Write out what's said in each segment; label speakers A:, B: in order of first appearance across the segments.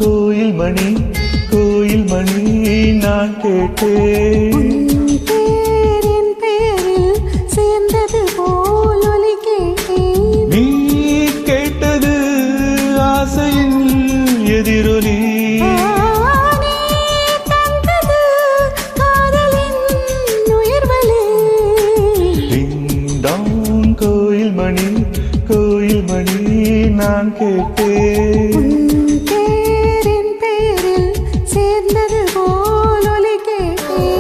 A: கோயில் மணி நான் கேட்டேன்.
B: பேரின் பேரில் சேர்ந்தது போல் ஒலி கேட்டேன்.
A: நீ கேட்டது ஆசையின் எதிரொலி.
B: தந்தது காதலின் உயிர்வலி.
A: டிங்டாங் கோயில் மணி நான் கேட்டேன்.
B: பேரின் பேரில் சேர்ந்தது போல் ஒலி கேட்டேன்.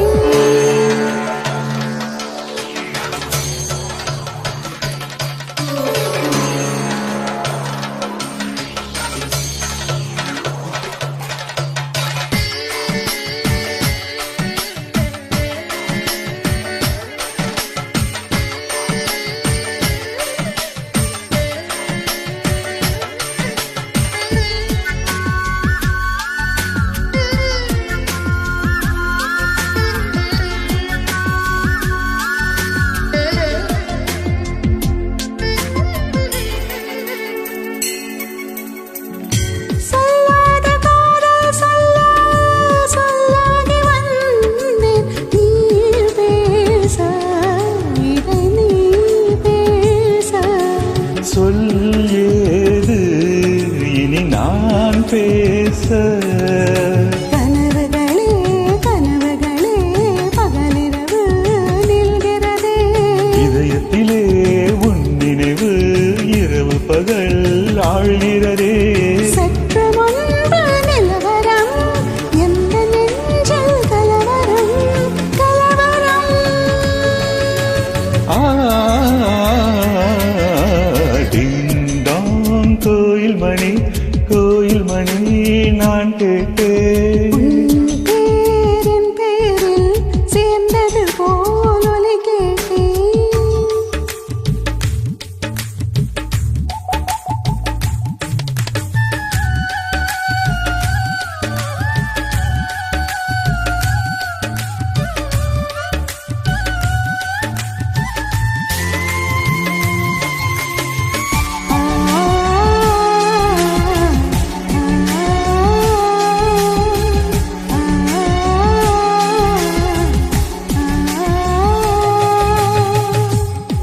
A: சொல் ஏது இனி நான் பேச.
B: கனவுகளே கனவுகளே பகலிரவு நில்கிறதே.
A: இதயத்திலே உன் நினைவு இரவு பகல் ஆழ்கிறதே.
B: சற்று முன்பு நிலவரம் எந்த நெஞ்சில் கலவரம் கலவரம்.
A: டிங்டாங் கோயில் மணி நான் கேட்டேன்.
B: பேரின் பேரில் சேர்ந்தது போல் ஒலி கேட்டேன்.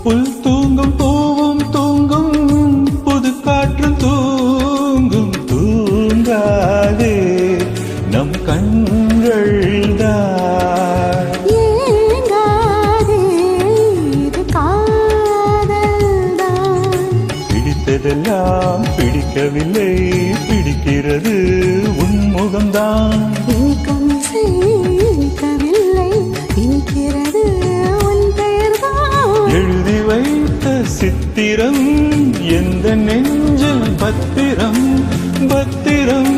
A: புல் தூங்கும் பூவும் தூங்கும் புது காற்று தூங்கும் தூங்காதே நம் கண்கள்தான்.
B: ஏங்காதே இது காதல்தான்.
A: பிடித்ததெல்லாம் பிடிக்கவில்லை பிடிக்கிறது உன் முகம்தான்.
B: இனிக்கும் இனிக்கவில்லை இனிக்கிறது உன் பெயர்தான்.
A: எழுதி வைத்த சித்திரம் எந்த நெஞ்சில் பத்திரம் பத்திரம்.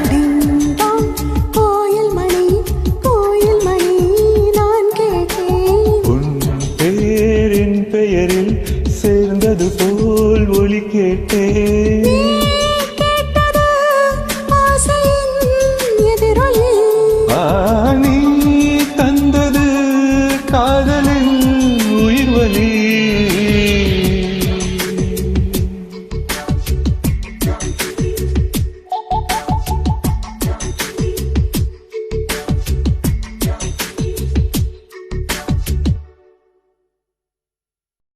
B: டிங்டாங் கோயில் மணி நான் கேட்டேன்.
A: உன் பேரின் பெயரில் சேர்ந்தது போல் ஒலி கேட்டேன்.
B: நீ கேட்டது ஆசையின் எதிரொலி.
A: நீ தந்தது காதலின் உயிர்வலி.